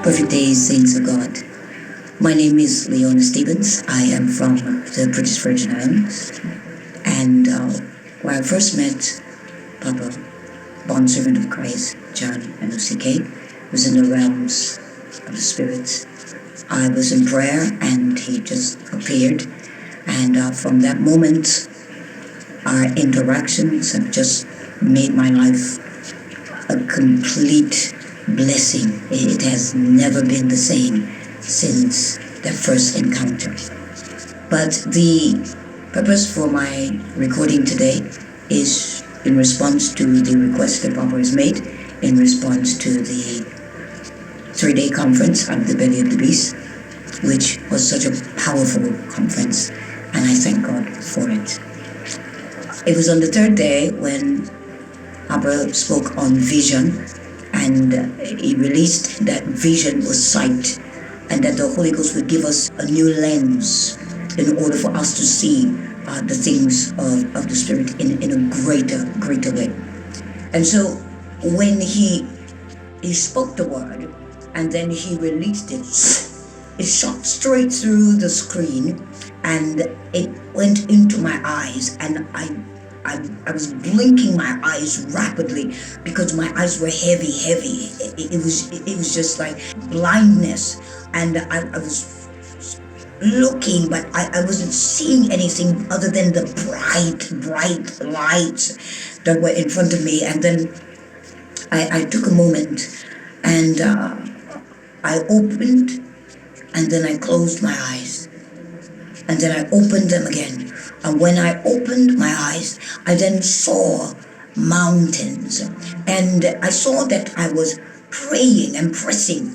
Perfect day, saints of God. My name is Leona Stevens. I am from the British Virgin Islands. And when I first met Papa, bondservant of Christ, John Anosike, was in the realms of the Spirit. I was in prayer and he just appeared. And from that moment, our interactions have just made my life a complete blessing. It has never been the same since that first encounter. But the purpose for my recording today is in response to the request that Papa has made, in response to the 3-day conference out of the belly of the beast, which was such a powerful conference, and I thank God for it. It was on the 3rd day when Papa spoke on vision, and he released that vision was sight, and that the Holy Ghost would give us a new lens in order for us to see the things of the Spirit in a greater way. And so when he spoke the word, and then he released it, it shot straight through the screen, and it went into my eyes, and I was blinking my eyes rapidly because my eyes were heavy. It was just like blindness, and I was looking, but I wasn't seeing anything other than the bright lights that were in front of me. And then I took a moment, and I opened, and then I closed my eyes, and then I opened them again. And when I opened my eyes, I then saw mountains. And I saw that I was praying and pressing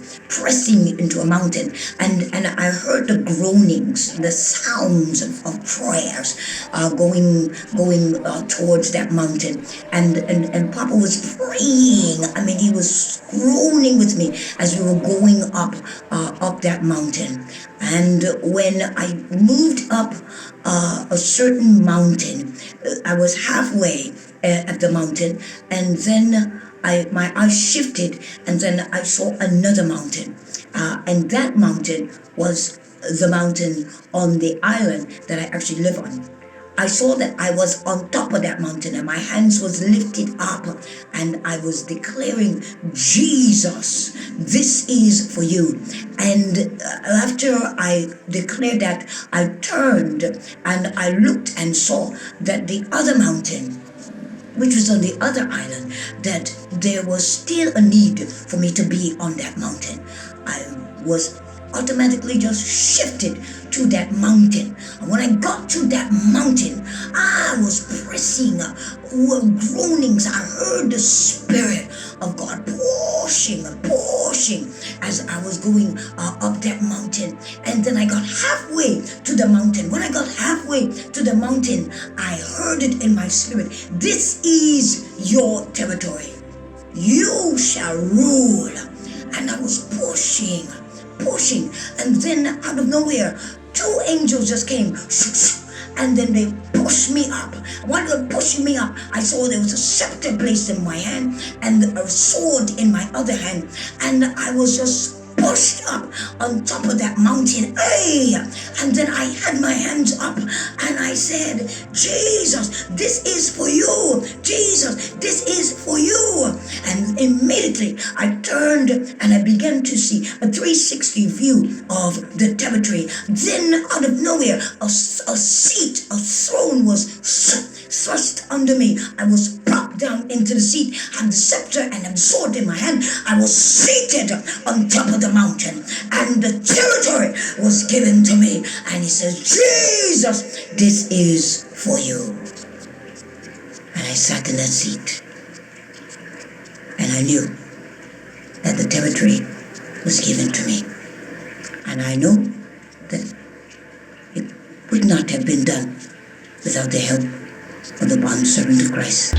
into a mountain. And I heard the groanings, the sounds of prayers going towards that mountain. And Papa was praying. I mean, he was groaning with me as we were going up that mountain. And when I moved up a certain mountain, I was halfway at the mountain, and then my eyes shifted, and then I saw another mountain, and that mountain was the mountain on the island that I actually live on. I saw that I was on top of that mountain, and my hands was lifted up, and I was declaring, Jesus, this is for you. And after I declared that, I turned and I looked and saw that the other mountain, which was on the other island, that there was still a need for me to be on that mountain. I was automatically just shifted to that mountain. And when I got to that mountain, I was pressing, groanings. I heard the Spirit of God pushing as I was going up that mountain. And then I got halfway to the mountain. When I got halfway to the mountain, I heard it in my spirit. This is your territory. You shall rule. And I was pushing, and then out of nowhere, 2 angels just came, and then they pushed me up. While they were pushing me up, I saw there was a scepter placed in my hand and a sword in my other hand, and I was just pushed up on top of that mountain. Hey! And then I had my hands up and I said, Jesus, this is for you. Jesus, this is for you. And immediately I turned and I began to see a 360 view of the territory. Then out of nowhere, a throne was thrust under me. I was propped down into the seat, had the scepter and a sword in my hand. I was seated on top of the mountain, and the territory was given to me. And he says, Jesus, this is for you. And I sat in that seat, and I knew that the territory was given to me. And I know that it would not have been done without the help of the bondservant of Christ.